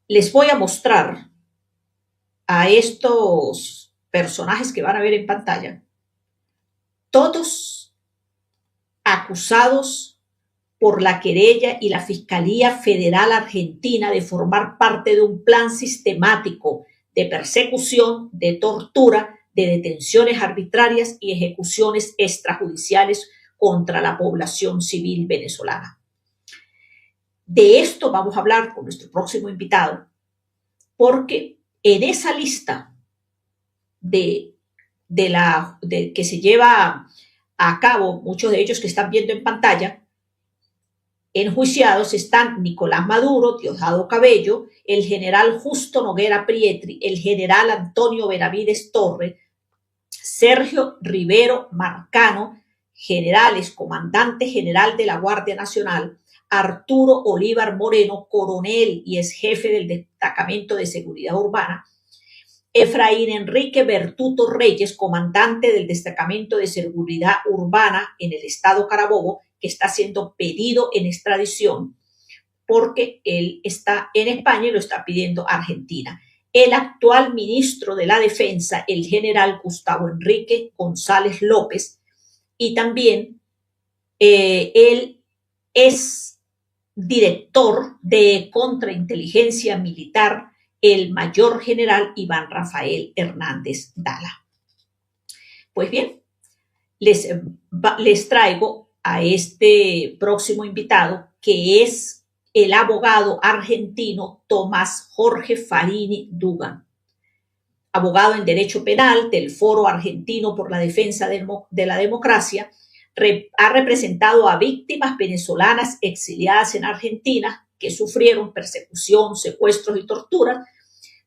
les voy a mostrar a estos personajes que van a ver en pantalla, todos acusados por la querella y la Fiscalía Federal Argentina de formar parte de un plan sistemático de persecución, de tortura, de detenciones arbitrarias y ejecuciones extrajudiciales contra la población civil venezolana. De esto vamos a hablar con nuestro próximo invitado, porque en esa lista que se lleva a cabo, muchos de ellos que están viendo en pantalla, enjuiciados están Nicolás Maduro, Diosdado Cabello, el general Justo Noguera Prietri, el general Antonio Benavides Torres, Sergio Rivero Marcano, generales, comandante general de la Guardia Nacional, Arturo Olivar Moreno, coronel y ex jefe del Destacamento de Seguridad Urbana, Efraín Enrique Bertuto Reyes, comandante del Destacamento de Seguridad Urbana en el estado Carabobo, que está siendo pedido en extradición porque él está en España y lo está pidiendo Argentina. El actual ministro de la Defensa, el general Gustavo Enrique González López, y también él es director de contrainteligencia militar, el mayor general Iván Rafael Hernández Dala. Pues bien, les traigo a este próximo invitado, que es el abogado argentino Tomás Jorge Farini Dugan, abogado en Derecho Penal del Foro Argentino por la Defensa de la Democracia. Ha representado a víctimas venezolanas exiliadas en Argentina que sufrieron persecución, secuestros y torturas.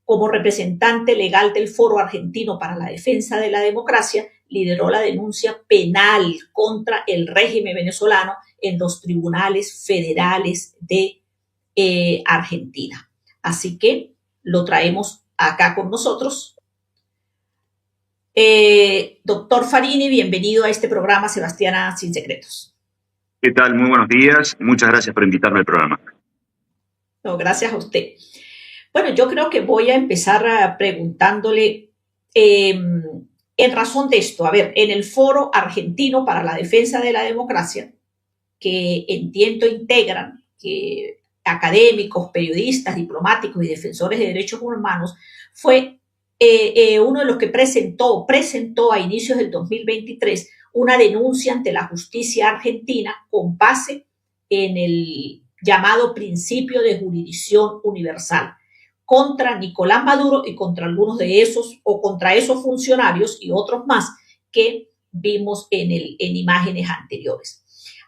Como representante legal del Foro Argentino para la Defensa de la Democracia, lideró la denuncia penal contra el régimen venezolano en los tribunales federales de Argentina. Así que lo traemos acá con nosotros. Doctor Farini, bienvenido a este programa Sebastiana Sin Secretos. ¿Qué tal? Muy buenos días. Muchas gracias por invitarme al programa. No, gracias a usted. Bueno, yo creo que voy a empezar preguntándole en razón de esto. A ver, en el Foro Argentino para la Defensa de la Democracia, que entiendo integran académicos, periodistas, diplomáticos y defensores de derechos humanos, fue uno de los que presentó a inicios del 2023 una denuncia ante la justicia argentina con base en el llamado principio de jurisdicción universal contra Nicolás Maduro y contra algunos de esos, o contra esos funcionarios y otros más que vimos en imágenes anteriores.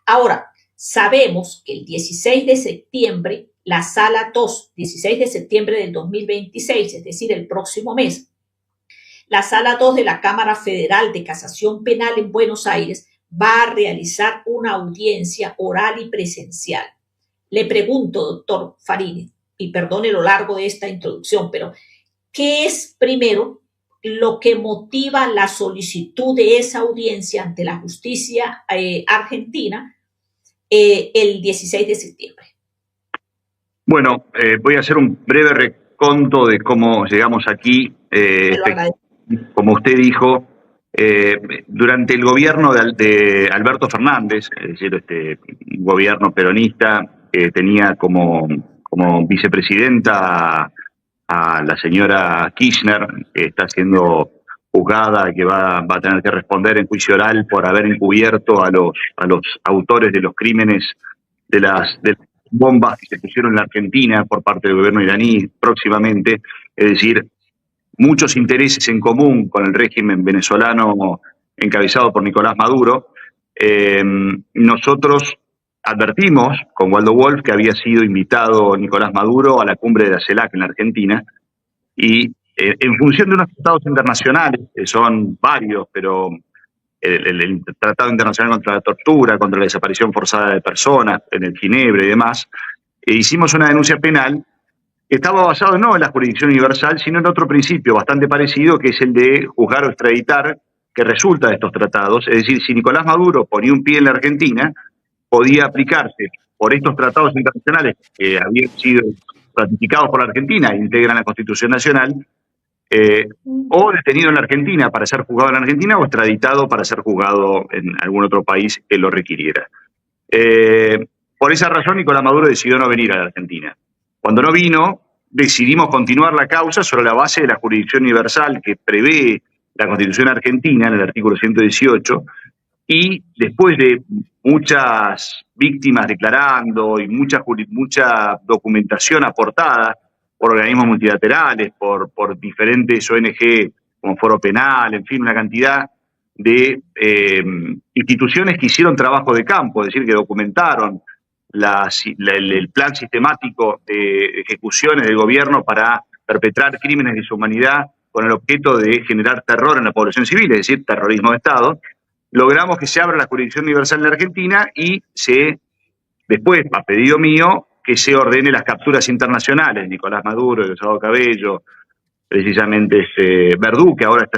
Ahora, sabemos que el 16 de septiembre, la Sala 2, 16 de septiembre del 2026, es decir, el próximo mes, la Sala 2 de la Cámara Federal de Casación Penal en Buenos Aires va a realizar una audiencia oral y presencial. Le pregunto, doctor Farini, y perdone lo largo de esta introducción, pero ¿qué es primero lo que motiva la solicitud de esa audiencia ante la justicia argentina el 16 de septiembre? Bueno, voy a hacer un breve reconto de cómo llegamos aquí. Como usted dijo, durante el gobierno de Alberto Fernández, es decir, un gobierno peronista que tenía como vicepresidenta a la señora Kirchner, que está siendo juzgada, que va a tener que responder en juicio oral por haber encubierto a los autores de los crímenes de las bombas que se pusieron en la Argentina por parte del gobierno iraní próximamente. Es decir, muchos intereses en común con el régimen venezolano encabezado por Nicolás Maduro. Nosotros advertimos con Waldo Wolf que había sido invitado Nicolás Maduro a la cumbre de la CELAC en la Argentina y en función de unos tratados internacionales, que son varios, pero el Tratado Internacional contra la Tortura, contra la desaparición forzada de personas, en el Ginebra y demás, hicimos una denuncia penal que estaba basado no en la jurisdicción universal, sino en otro principio bastante parecido, que es el de juzgar o extraditar, que resulta de estos tratados. Es decir, si Nicolás Maduro ponía un pie en la Argentina, podía aplicarse por estos tratados internacionales que habían sido ratificados por la Argentina, integran la Constitución Nacional, o detenido en la Argentina para ser juzgado en la Argentina o extraditado para ser juzgado en algún otro país que lo requiriera. Por esa razón, Nicolás Maduro decidió no venir a la Argentina. Cuando no vino, decidimos continuar la causa sobre la base de la jurisdicción universal que prevé la Constitución argentina en el artículo 118, y después de muchas víctimas declarando y mucha documentación aportada por organismos multilaterales, por diferentes ONG como Foro Penal, en fin, una cantidad de instituciones que hicieron trabajo de campo, es decir, que documentaron el plan sistemático de ejecuciones del gobierno para perpetrar crímenes de deshumanidad con el objeto de generar terror en la población civil, es decir, terrorismo de Estado. Logramos que se abra la jurisdicción universal en la Argentina y después, a pedido mío, que se ordene las capturas internacionales. Nicolás Maduro, Diosdado Cabello, precisamente Verdú, que ahora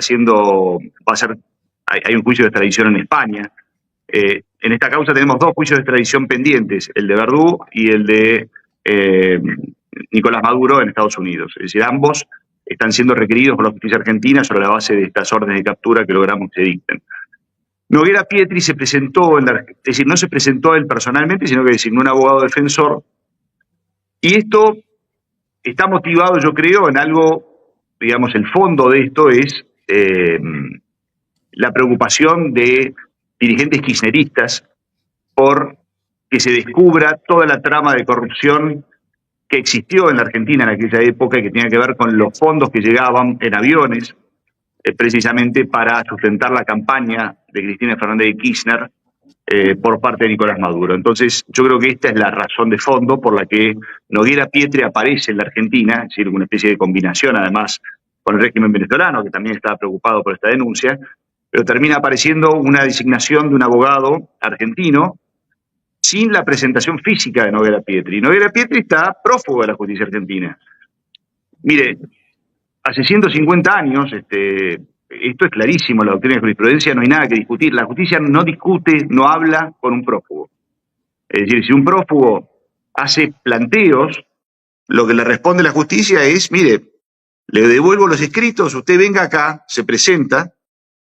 hay un juicio de extradición en España. En esta causa tenemos 2 juicios de extradición pendientes, el de Verdú y el de Nicolás Maduro en Estados Unidos. Es decir, ambos están siendo requeridos por la justicia argentina sobre la base de estas órdenes de captura que logramos que se dicten. Noguera Pietri se presentó, es decir, no se presentó él personalmente, sino que designó un abogado defensor. Y esto está motivado, yo creo, en algo, digamos, el fondo de esto es la preocupación de dirigentes kirchneristas por que se descubra toda la trama de corrupción que existió en la Argentina en aquella época y que tenía que ver con los fondos que llegaban en aviones, precisamente para sustentar la campaña de Cristina Fernández de Kirchner por parte de Nicolás Maduro. Entonces, yo creo que esta es la razón de fondo por la que Noguera Pietri aparece en la Argentina, es decir, una especie de combinación, además, con el régimen venezolano, que también estaba preocupado por esta denuncia, pero termina apareciendo una designación de un abogado argentino sin la presentación física de Noguera Pietri. Noguera Pietri está prófugo de la justicia argentina. Mire, hace 150 años, esto es clarísimo, la doctrina de jurisprudencia, no hay nada que discutir. La justicia no discute, no habla con un prófugo. Es decir, si un prófugo hace planteos, lo que le responde la justicia es, mire, le devuelvo los escritos, usted venga acá, se presenta,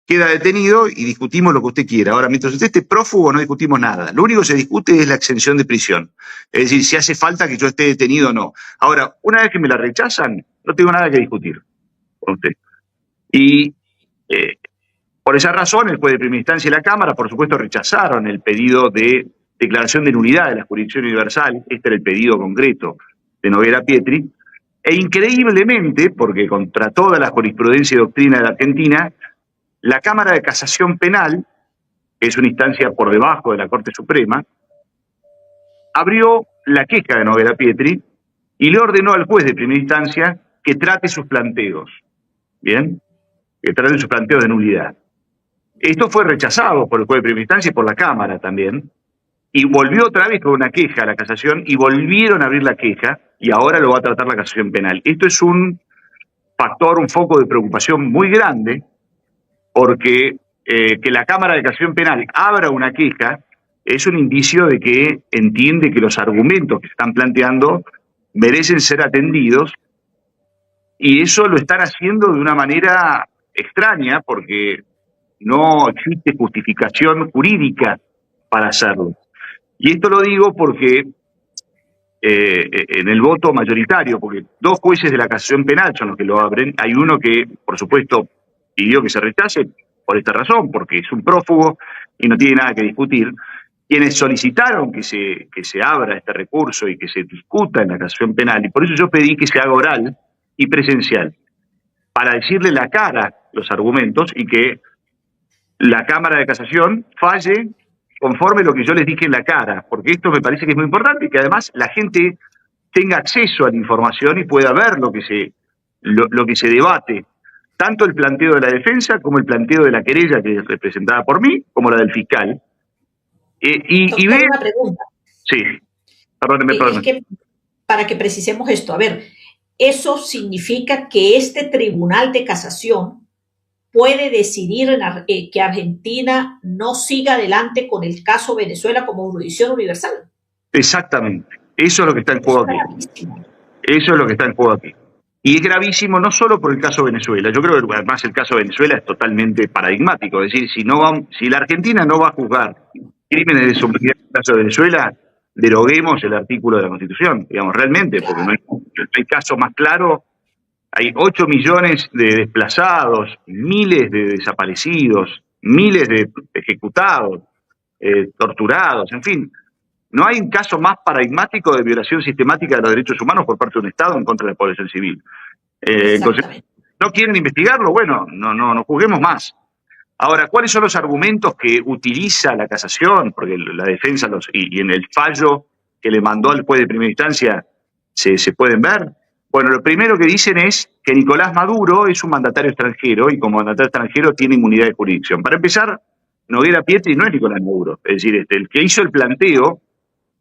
queda detenido y discutimos lo que usted quiera. Ahora, mientras usted esté prófugo, no discutimos nada. Lo único que se discute es la exención de prisión. Es decir, si hace falta que yo esté detenido o no. Ahora, una vez que me la rechazan, no tengo nada que discutir con usted. Y por esa razón, el juez de primera instancia y la Cámara, por supuesto, rechazaron el pedido de declaración de nulidad de la jurisdicción universal. Este era el pedido concreto de Noguera Pietri. E increíblemente, porque contra toda la jurisprudencia y doctrina de la Argentina, la Cámara de Casación Penal, que es una instancia por debajo de la Corte Suprema, abrió la queja de Noguera Pietri y le ordenó al juez de primera instancia que trate sus planteos. ¿Bien? Que trate sus planteos de nulidad. Esto fue rechazado por el juez de primera instancia y por la Cámara también, y volvió otra vez con una queja a la casación y volvieron a abrir la queja y ahora lo va a tratar la casación penal. Esto es un factor, un foco de preocupación muy grande, porque que la Cámara de Casación Penal abra una queja es un indicio de que entiende que los argumentos que se están planteando merecen ser atendidos, y eso lo están haciendo de una manera extraña porque no existe justificación jurídica para hacerlo. Y esto lo digo porque en el voto mayoritario, porque 2 jueces de la Casación Penal son los que lo abren, hay uno que, por supuesto, pidió que se rechace por esta razón, porque es un prófugo y no tiene nada que discutir. Quienes solicitaron que se abra este recurso y que se discuta en la Casación Penal, y por eso yo pedí que se haga oral y presencial, para decirle la cara los argumentos y que la Cámara de Casación falle conforme lo que yo les dije en la cara, porque esto me parece que es muy importante y que además la gente tenga acceso a la información y pueda ver lo que se debate, tanto el planteo de la defensa como el planteo de la querella, que es representada por mí, como la del fiscal. Y ver una pregunta. Sí, perdóneme. Es que, para que precisemos esto, a ver, eso significa que este Tribunal de Casación puede decidir que Argentina no siga adelante con el caso Venezuela como jurisdicción universal. Exactamente. Eso es lo que está en juego aquí. Eso es lo que está en juego aquí. Y es gravísimo no solo por el caso de Venezuela, yo creo que además el caso de Venezuela es totalmente paradigmático, es decir, si la Argentina no va a juzgar crímenes de humanidad en el caso de Venezuela, deroguemos el artículo de la Constitución, digamos, realmente, porque no hay caso más claro. Hay 8 millones de desplazados, miles de desaparecidos, miles de ejecutados, torturados, en fin. No hay un caso más paradigmático de violación sistemática de los derechos humanos por parte de un Estado en contra de la población civil. Entonces, ¿no quieren investigarlo? Bueno, no juzguemos más. Ahora, ¿cuáles son los argumentos que utiliza la casación? Porque la defensa y en el fallo que le mandó al juez de primera instancia se pueden ver. Bueno, lo primero que dicen es que Nicolás Maduro es un mandatario extranjero y como mandatario extranjero tiene inmunidad de jurisdicción. Para empezar, Noguera Pietri no es Nicolás Maduro. Es decir, el que hizo el planteo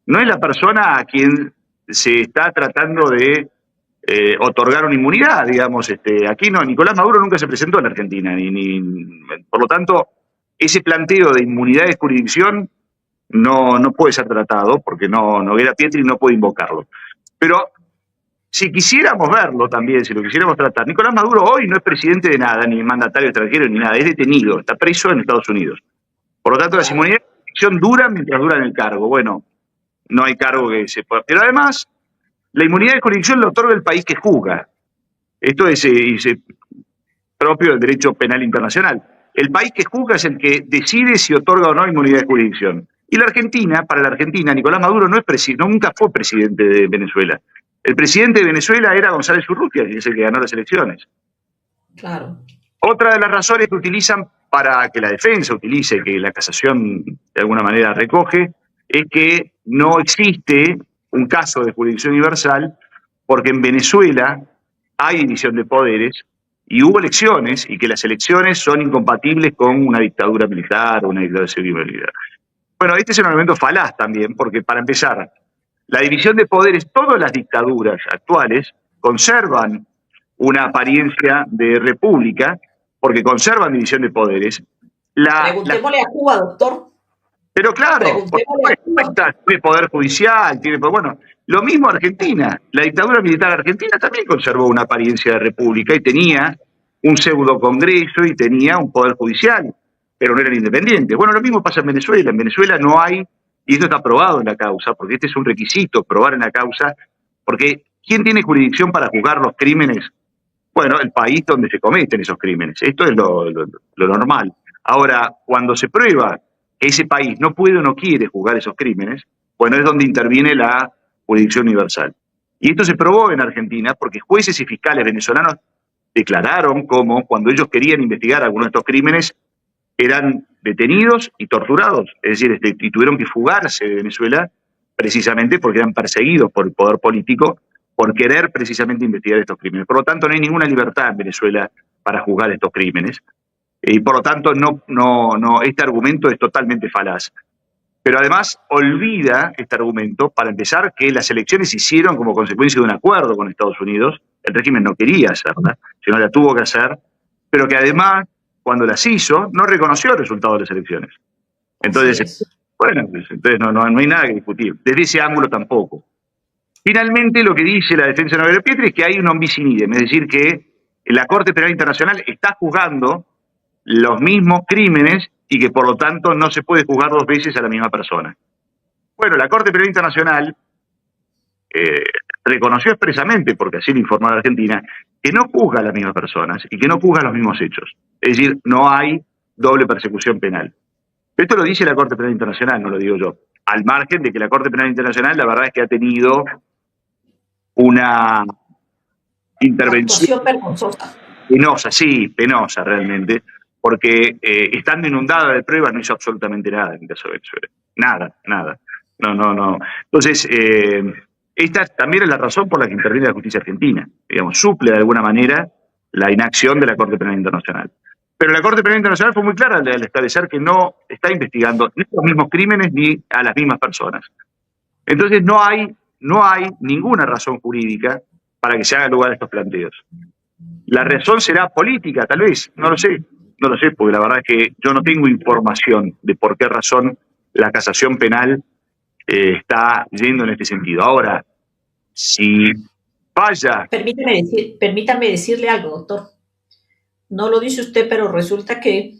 no es la persona a quien se está tratando de otorgar una inmunidad, digamos. Aquí no, Nicolás Maduro nunca se presentó en la Argentina, por lo tanto, ese planteo de inmunidad de jurisdicción no puede ser tratado, porque Noguera Pietri no puede invocarlo. Pero si quisiéramos verlo también, si lo quisiéramos tratar, Nicolás Maduro hoy no es presidente de nada, ni mandatario extranjero, ni nada, es detenido, está preso en Estados Unidos. Por lo tanto, las inmunidades de jurisdicción duran mientras duran el cargo. Bueno, no hay cargo que se pueda. Pero además, la inmunidad de jurisdicción la otorga el país que juzga. Esto es propio del derecho penal internacional. El país que juzga es el que decide si otorga o no inmunidad de jurisdicción. Y la Argentina, para la Argentina, Nicolás Maduro nunca fue presidente de Venezuela. El presidente de Venezuela era González Urrutia, que es el que ganó las elecciones. Claro. Otra de las razones que utilizan para que la defensa utilice, que la casación de alguna manera recoge, es que no existe un caso de jurisdicción universal porque en Venezuela hay división de poderes y hubo elecciones y que las elecciones son incompatibles con una dictadura militar o una dictadura civil-militar. Bueno, este es un argumento falaz también porque, para empezar, la división de poderes, todas las dictaduras actuales conservan una apariencia de república porque conservan división de poderes. Preguntémosle a Cuba, doctor. Pero claro, tiene poder judicial, bueno, lo mismo Argentina. La dictadura militar argentina también conservó una apariencia de república y tenía un pseudo congreso y tenía un poder judicial, pero no eran independientes. Bueno, lo mismo pasa en Venezuela. En Venezuela no hay, y esto está probado en la causa, porque este es un requisito, probar en la causa, porque ¿quién tiene jurisdicción para juzgar los crímenes? Bueno, el país donde se cometen esos crímenes. Esto es lo normal. Ahora, cuando se prueba que ese país no puede o no quiere juzgar esos crímenes, bueno, es donde interviene la jurisdicción universal. Y esto se probó en Argentina porque jueces y fiscales venezolanos declararon como cuando ellos querían investigar algunos de estos crímenes eran detenidos y torturados, es decir, y tuvieron que fugarse de Venezuela precisamente porque eran perseguidos por el poder político por querer precisamente investigar estos crímenes. Por lo tanto, no hay ninguna libertad en Venezuela para juzgar estos crímenes. Y por lo tanto, este argumento es totalmente falaz. Pero además olvida este argumento, para empezar, que las elecciones se hicieron como consecuencia de un acuerdo con Estados Unidos. El régimen no quería hacerla, sino la tuvo que hacer, pero que además, cuando las hizo, no reconoció el resultado de las elecciones. Entonces, bueno, entonces no hay nada que discutir. Desde ese ángulo tampoco. Finalmente, lo que dice la defensa de Noguera Pietri es que hay un non bis in idem, es decir, que la Corte Penal Internacional está juzgando los mismos crímenes y que por lo tanto no se puede juzgar dos veces a la misma persona. Bueno, la Corte Penal Internacional reconoció expresamente, porque así lo informó la Argentina, que no juzga a las mismas personas y que no juzga los mismos hechos. Es decir, no hay doble persecución penal. Esto lo dice la Corte Penal Internacional, no lo digo yo. Al margen de que la Corte Penal Internacional, la verdad es que ha tenido una intervención penosa realmente, porque estando inundada de pruebas no hizo absolutamente nada en el caso de Venezuela. Nada. No. Entonces, esta también es la razón por la que interviene la justicia argentina. Digamos, suple de alguna manera la inacción de la Corte Penal Internacional. Pero la Corte Penal Internacional fue muy clara al establecer que no está investigando ni los mismos crímenes ni a las mismas personas. Entonces no hay ninguna razón jurídica para que se hagan lugar a estos planteos. La razón será política, tal vez, no lo sé, porque la verdad es que yo no tengo información de por qué razón la casación penal está yendo en este sentido. Ahora, si falla. Permítame decirle algo, doctor. No lo dice usted, pero resulta que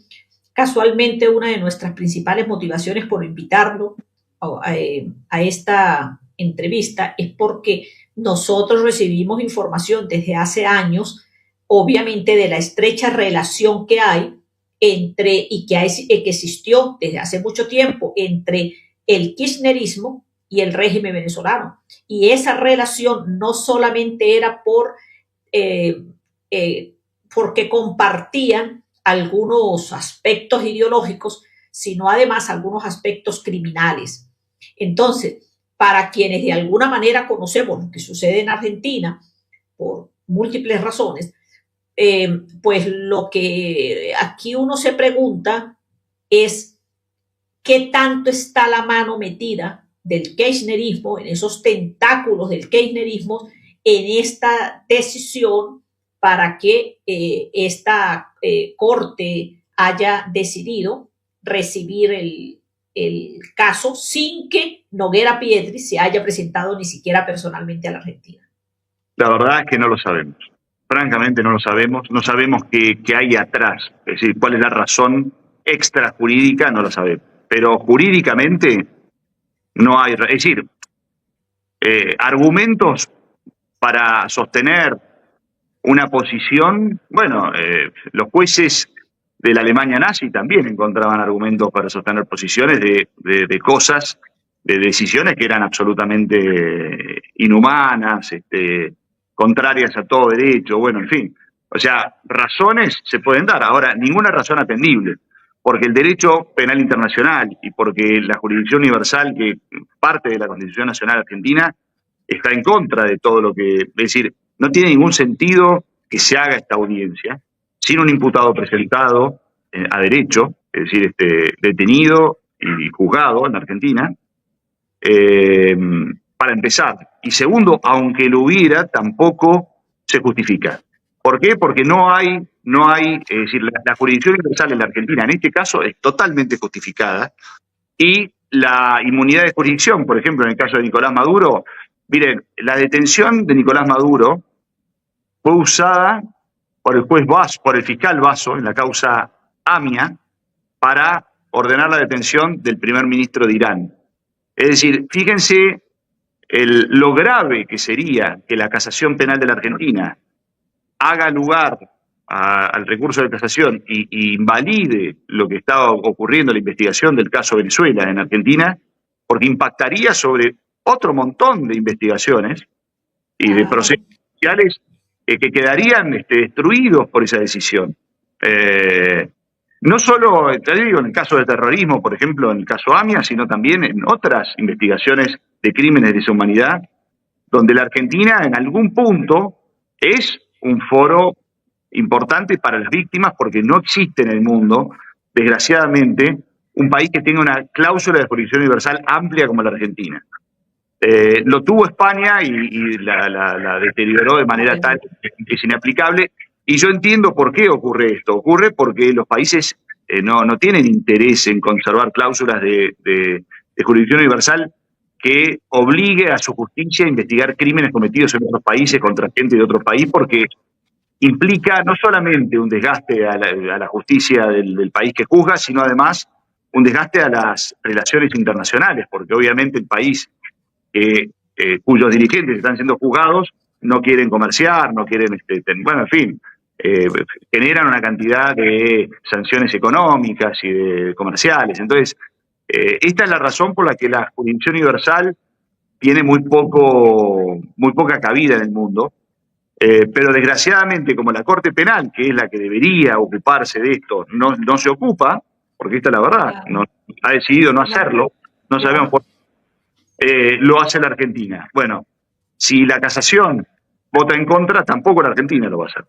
casualmente una de nuestras principales motivaciones por invitarlo a esta entrevista es porque nosotros recibimos información desde hace años, obviamente de la estrecha relación que hay entre y que existió desde hace mucho tiempo entre el kirchnerismo y el régimen venezolano. Y esa relación no solamente era eh, porque compartían algunos aspectos ideológicos, sino además algunos aspectos criminales. Entonces, para quienes de alguna manera conocemos lo que sucede en Argentina, por múltiples razones, pues lo que aquí uno se pregunta es qué tanto está la mano metida del kirchnerismo, en esos tentáculos del kirchnerismo, en esta decisión para que esta corte haya decidido recibir el caso sin que Noguera Pietri se haya presentado ni siquiera personalmente a la Argentina. La verdad es que no lo sabemos. Francamente no lo sabemos. No sabemos qué hay atrás. Es decir, cuál es la razón extrajurídica, no lo sabemos. Pero jurídicamente no hay. Es decir, argumentos para sostener una posición, bueno, los jueces de la Alemania nazi también encontraban argumentos para sostener posiciones de cosas, de decisiones que eran absolutamente inhumanas, contrarias a todo derecho, bueno, en fin. O sea, razones se pueden dar. Ahora, ninguna razón atendible, porque el derecho penal internacional y porque la jurisdicción universal, que parte de la Constitución Nacional Argentina, está en contra de todo lo que... Es decir, no tiene ningún sentido que se haga esta audiencia sin un imputado presentado a derecho, es decir, detenido y juzgado en Argentina, para empezar. Y segundo, aunque lo hubiera, tampoco se justifica. ¿Por qué? Porque no hay, es decir, la jurisdicción universal en la Argentina en este caso es totalmente justificada y la inmunidad de jurisdicción, por ejemplo, en el caso de Nicolás Maduro, miren, la detención de Nicolás Maduro fue usada por el juez Basso, por el fiscal Basso en la causa AMIA para ordenar la detención del primer ministro de Irán. Es decir, fíjense lo grave que sería que la casación penal de la Argentina haga lugar al recurso de casación y invalide lo que estaba ocurriendo en la investigación del caso Venezuela en Argentina, porque impactaría sobre otro montón de investigaciones y de procesos judiciales que quedarían destruidos por esa decisión. No solo, te digo, en el caso de terrorismo, por ejemplo, en el caso AMIA, sino también en otras investigaciones de crímenes de deshumanidad, donde la Argentina en algún punto es un foro importante para las víctimas porque no existe en el mundo, desgraciadamente, un país que tenga una cláusula de jurisdicción universal amplia como la Argentina. Lo tuvo España y la deterioró de manera tal que es inaplicable. Y yo entiendo por qué ocurre esto. Ocurre porque los países no tienen interés en conservar cláusulas de jurisdicción universal que obligue a su justicia a investigar crímenes cometidos en otros países contra gente de otro país, porque implica no solamente un desgaste a la justicia del país que juzga, sino además un desgaste a las relaciones internacionales, porque obviamente el país cuyos dirigentes están siendo juzgados no quieren comerciar, no quieren, bueno, en fin, generan una cantidad de sanciones económicas y de comerciales. Entonces, esta es la razón por la que la jurisdicción universal tiene muy poca cabida en el mundo, pero desgraciadamente como la Corte Penal, que es la que debería ocuparse de esto, no se ocupa, porque esta es la verdad, no, ha decidido no hacerlo, no sabemos por qué, lo hace la Argentina. Bueno, si la casación vota en contra, tampoco la Argentina lo va a hacer.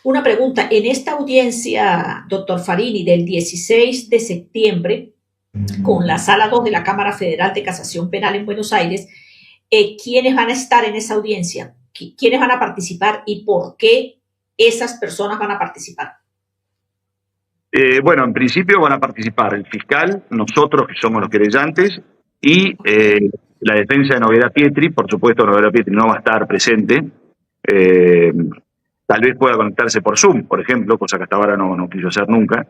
Una pregunta, en esta audiencia, doctor Farini, del 16 de septiembre, con la Sala 2 de la Cámara Federal de Casación Penal en Buenos Aires, ¿quiénes van a estar en esa audiencia? ¿Quiénes van a participar y por qué esas personas van a participar? Bueno, en principio van a participar el fiscal, nosotros que somos los querellantes, y la defensa de Noguera Pietri. Por supuesto, Noguera Pietri no va a estar presente. Tal vez pueda conectarse por Zoom, por ejemplo, cosa que hasta ahora no quiso hacer nunca,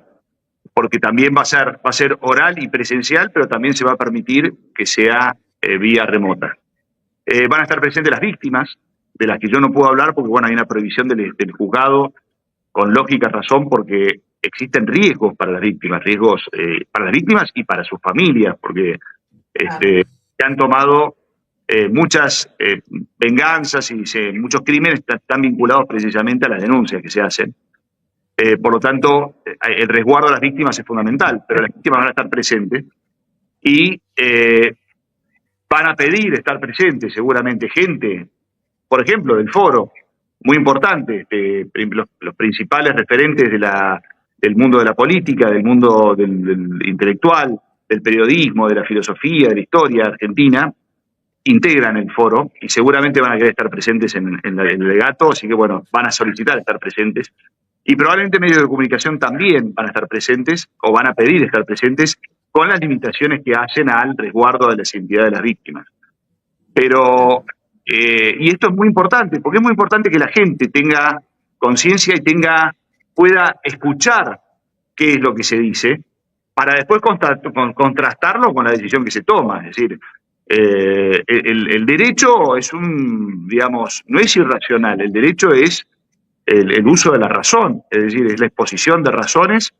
porque también va a ser oral y presencial, pero también se va a permitir que sea vía remota. Van a estar presentes las víctimas, de las que yo no puedo hablar porque, bueno, hay una prohibición del juzgado con lógica razón, porque existen riesgos para las víctimas, para las víctimas y para sus familias, porque se han tomado muchas venganzas y muchos crímenes están vinculados precisamente a las denuncias que se hacen. Por lo tanto, el resguardo de las víctimas es fundamental, pero las víctimas van a estar presentes y van a pedir estar presentes seguramente gente, por ejemplo, del foro, muy importante, los principales referentes del mundo de la política, del mundo del intelectual, del periodismo, de la filosofía, de la historia argentina, integran el foro y seguramente van a querer estar presentes en el legato, así que bueno, van a solicitar estar presentes. Y probablemente medios de comunicación también van a estar presentes o van a pedir estar presentes con las limitaciones que hacen al resguardo de la identidad de las víctimas. Pero, y esto es muy importante, porque es muy importante que la gente tenga conciencia y pueda escuchar qué es lo que se dice, para después contrastarlo con la decisión que se toma. Es decir, el derecho es digamos, no es irracional, el derecho es el uso de la razón, es decir, es la exposición de razones,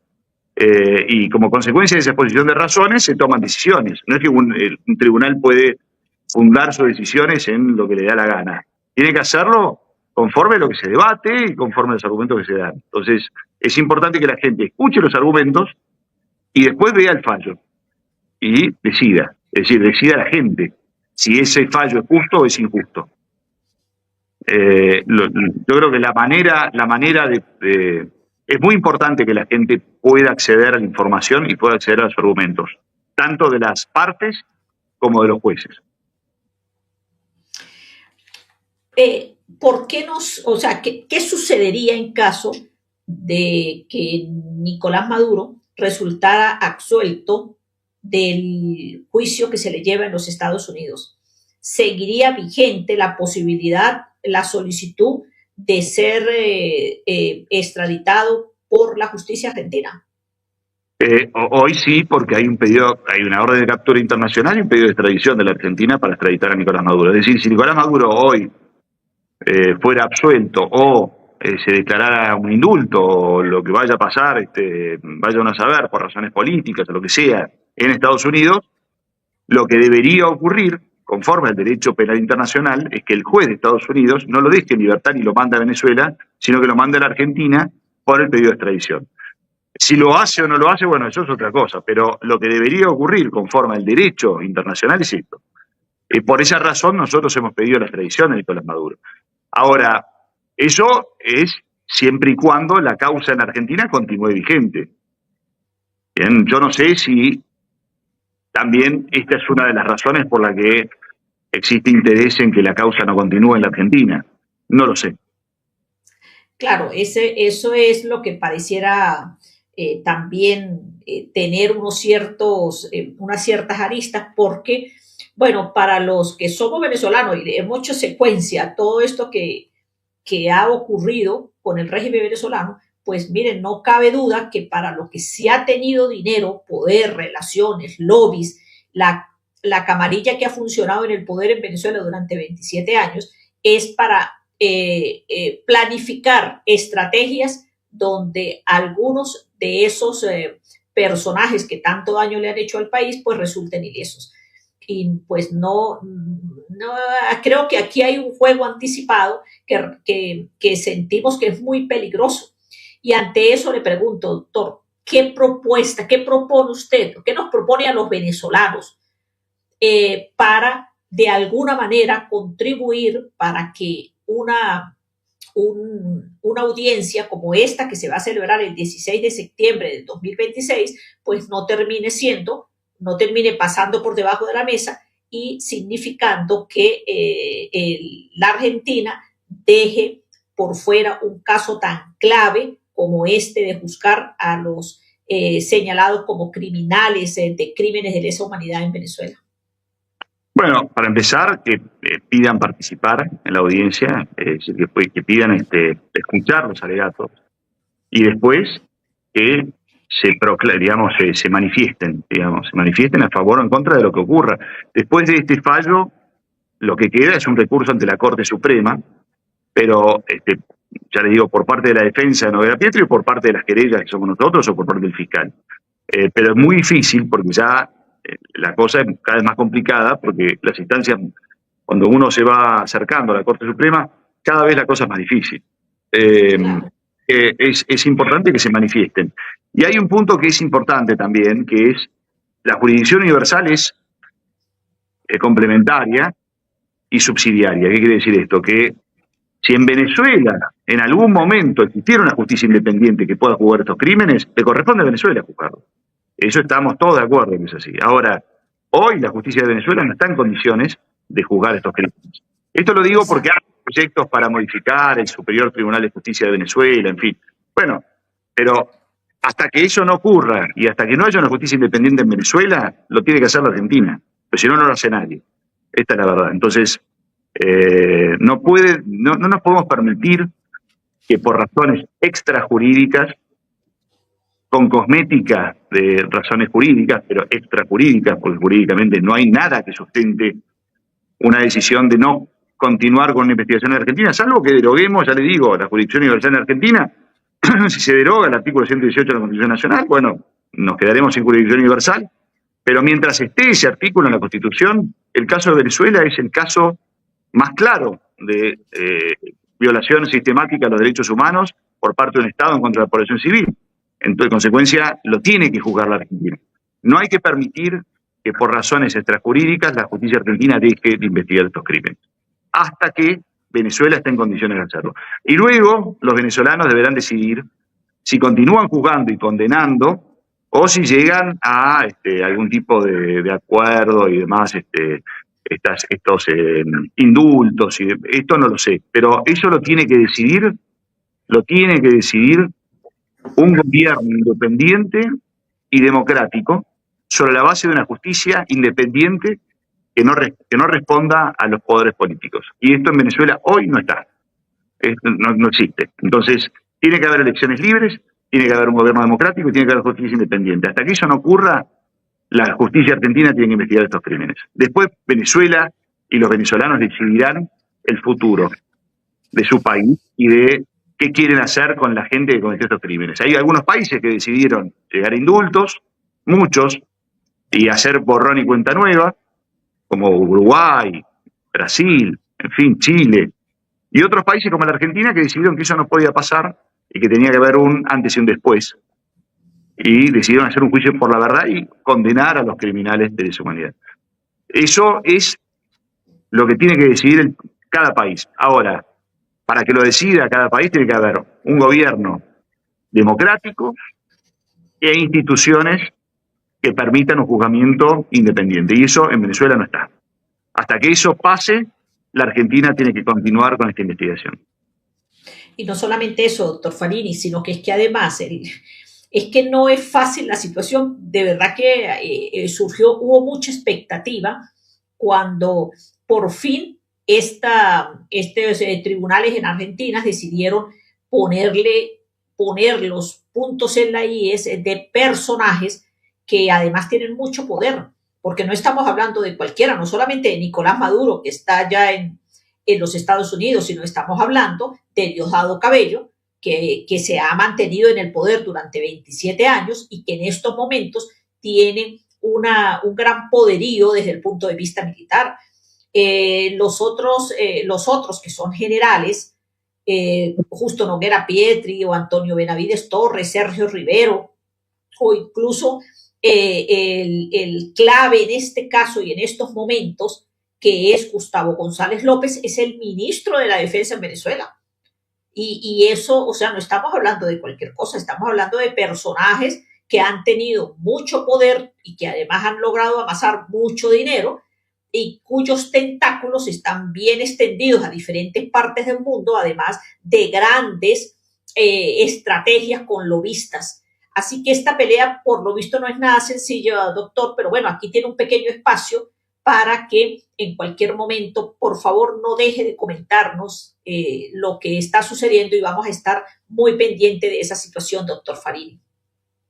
y como consecuencia de esa exposición de razones se toman decisiones. No es que un tribunal puede fundar sus decisiones en lo que le da la gana. Tiene que hacerlo conforme a lo que se debate y conforme a los argumentos que se dan. Entonces, es importante que la gente escuche los argumentos y después vea el fallo y decida. Es decir, decida la gente si ese fallo es justo o es injusto. Yo creo que la manera es muy importante que la gente pueda acceder a la información y pueda acceder a los argumentos, tanto de las partes como de los jueces. ¿Por qué qué sucedería en caso de que Nicolás Maduro resultara absuelto del juicio que se le lleva en los Estados Unidos? ¿Seguiría vigente la posibilidad, la solicitud de ser extraditado por la justicia argentina? Hoy sí, porque hay una orden de captura internacional y un pedido de extradición de la Argentina para extraditar a Nicolás Maduro. Es decir, si Nicolás Maduro hoy fuera absuelto o se declarara un indulto o lo que vaya a pasar, vaya uno a saber por razones políticas o lo que sea en Estados Unidos, lo que debería ocurrir, conforme al derecho penal internacional, es que el juez de Estados Unidos no lo deje en libertad ni lo mande a Venezuela, sino que lo mande a la Argentina por el pedido de extradición. Si lo hace o no lo hace, bueno, eso es otra cosa, pero lo que debería ocurrir conforme al derecho internacional es esto. Por esa razón nosotros hemos pedido la extradición de Nicolás Maduro. Ahora, eso es siempre y cuando la causa en Argentina continúe vigente. Bien, yo no sé si también esta es una de las razones por la que existe interés en que la causa no continúe en la Argentina. No lo sé. Claro, eso es lo que pareciera también tener unas ciertas aristas, porque, bueno, para los que somos venezolanos y hemos hecho secuencia todo esto que ha ocurrido con el régimen venezolano, pues miren, no cabe duda que para lo que se ha tenido dinero, poder, relaciones, lobbies, la camarilla que ha funcionado en el poder en Venezuela durante 27 años, es para planificar estrategias donde algunos de esos personajes que tanto daño le han hecho al país, pues resulten ilesos. Y pues no creo que aquí hay un juego anticipado que sentimos que es muy peligroso. Y ante eso le pregunto, doctor, ¿qué propuesta, qué propone usted, qué nos propone a los venezolanos para de alguna manera contribuir para que una audiencia como esta que se va a celebrar el 16 de septiembre del 2026, pues no termine pasando por debajo de la mesa y significando que la Argentina deje por fuera un caso tan clave como este de juzgar a los señalados como criminales de crímenes de lesa humanidad en Venezuela? Bueno, para empezar, que pidan participar en la audiencia, es decir, que pidan escuchar los alegatos y después que se manifiesten a favor o en contra de lo que ocurra. Después de este fallo, lo que queda es un recurso ante la Corte Suprema, pero ya le digo, por parte de la defensa de Noguera Pietri o por parte de las querellas que somos nosotros o por parte del fiscal. Pero es muy difícil porque ya la cosa es cada vez más complicada porque las instancias, cuando uno se va acercando a la Corte Suprema, cada vez la cosa es más difícil. Claro. Es importante que se manifiesten. Y hay un punto que es importante también, que es la jurisdicción universal es complementaria y subsidiaria. ¿Qué quiere decir esto? Que si en Venezuela en algún momento existiera una justicia independiente que pueda juzgar estos crímenes, le corresponde a Venezuela juzgarlo. Eso estamos todos de acuerdo en que es así. Ahora, hoy la justicia de Venezuela no está en condiciones de juzgar estos crímenes. Esto lo digo porque hay proyectos para modificar el Superior Tribunal de Justicia de Venezuela, en fin. Bueno, pero hasta que eso no ocurra y hasta que no haya una justicia independiente en Venezuela, lo tiene que hacer la Argentina. Pero si no, no lo hace nadie. Esta es la verdad. Entonces, no nos podemos permitir que por razones extrajurídicas, con cosmética de razones jurídicas, pero extrajurídicas, porque jurídicamente no hay nada que sustente una decisión de no continuar con una investigación en Argentina, salvo que deroguemos, ya le digo, la jurisdicción universal en Argentina. Si se deroga el artículo 118 de la Constitución Nacional, bueno, nos quedaremos sin jurisdicción universal, pero mientras esté ese artículo en la Constitución, el caso de Venezuela es el caso más claro de violación sistemática de los derechos humanos por parte de un Estado en contra de la población civil. Entonces, en consecuencia, lo tiene que juzgar la Argentina. No hay que permitir que por razones extrajurídicas la justicia argentina deje de investigar estos crímenes, hasta que Venezuela esté en condiciones de hacerlo. Y luego los venezolanos deberán decidir si continúan juzgando y condenando o si llegan a algún tipo de acuerdo y demás, estos indultos. Esto no lo sé, pero eso lo tiene que decidir un gobierno independiente y democrático sobre la base de una justicia independiente que no responda a los poderes políticos. Y esto en Venezuela hoy no está, no existe. Entonces, tiene que haber elecciones libres, tiene que haber un gobierno democrático y tiene que haber justicia independiente. Hasta que eso no ocurra, la justicia argentina tiene que investigar estos crímenes. Después, Venezuela y los venezolanos decidirán el futuro de su país y de qué quieren hacer con la gente que cometió estos crímenes. Hay algunos países que decidieron llegar a indultos, muchos, y hacer borrón y cuenta nueva, como Uruguay, Brasil, en fin, Chile, y otros países como la Argentina que decidieron que eso no podía pasar y que tenía que haber un antes y un después, y decidieron hacer un juicio por la verdad y condenar a los criminales de lesa humanidad. Eso es lo que tiene que decidir cada país. Ahora, para que lo decida cada país tiene que haber un gobierno democrático e instituciones que permitan un juzgamiento independiente. Y eso en Venezuela no está. Hasta que eso pase, la Argentina tiene que continuar con esta investigación. Y no solamente eso, doctor Fanini, sino que es que además es que no es fácil la situación. De verdad que hubo mucha expectativa cuando por fin estos tribunales en Argentina decidieron poner los puntos en la IES de personajes que además tienen mucho poder, porque no estamos hablando de cualquiera, no solamente de Nicolás Maduro, que está ya en los Estados Unidos, sino estamos hablando de Diosdado Cabello, que se ha mantenido en el poder durante 27 años y que en estos momentos tiene un gran poderío desde el punto de vista militar. Los otros que son generales, Justo Noguera Pietri o Antonio Benavides Torres, Sergio Rivero, o incluso el clave en este caso y en estos momentos, que es Gustavo González López, es el ministro de la Defensa en Venezuela. Y eso, o sea, no estamos hablando de cualquier cosa, estamos hablando de personajes que han tenido mucho poder y que además han logrado amasar mucho dinero y cuyos tentáculos están bien extendidos a diferentes partes del mundo, además de grandes estrategias con lobistas. Así que esta pelea, por lo visto, no es nada sencilla, doctor, pero bueno, aquí tiene un pequeño espacio para que en cualquier momento, por favor, no deje de comentarnos lo que está sucediendo y vamos a estar muy pendiente de esa situación, doctor Farini.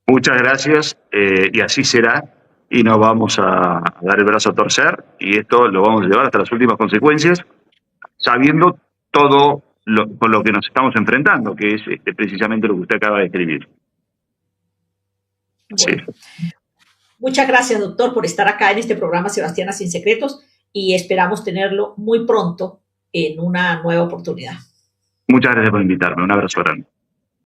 Muchas gracias y así será. Y nos vamos a dar el brazo a torcer y esto lo vamos a llevar hasta las últimas consecuencias, sabiendo todo con lo que nos estamos enfrentando, que es precisamente lo que usted acaba de escribir. Bueno, sí. Muchas gracias, doctor, por estar acá en este programa Sebastiana Sin Secretos y esperamos tenerlo muy pronto en una nueva oportunidad. Muchas gracias por invitarme. Un abrazo grande.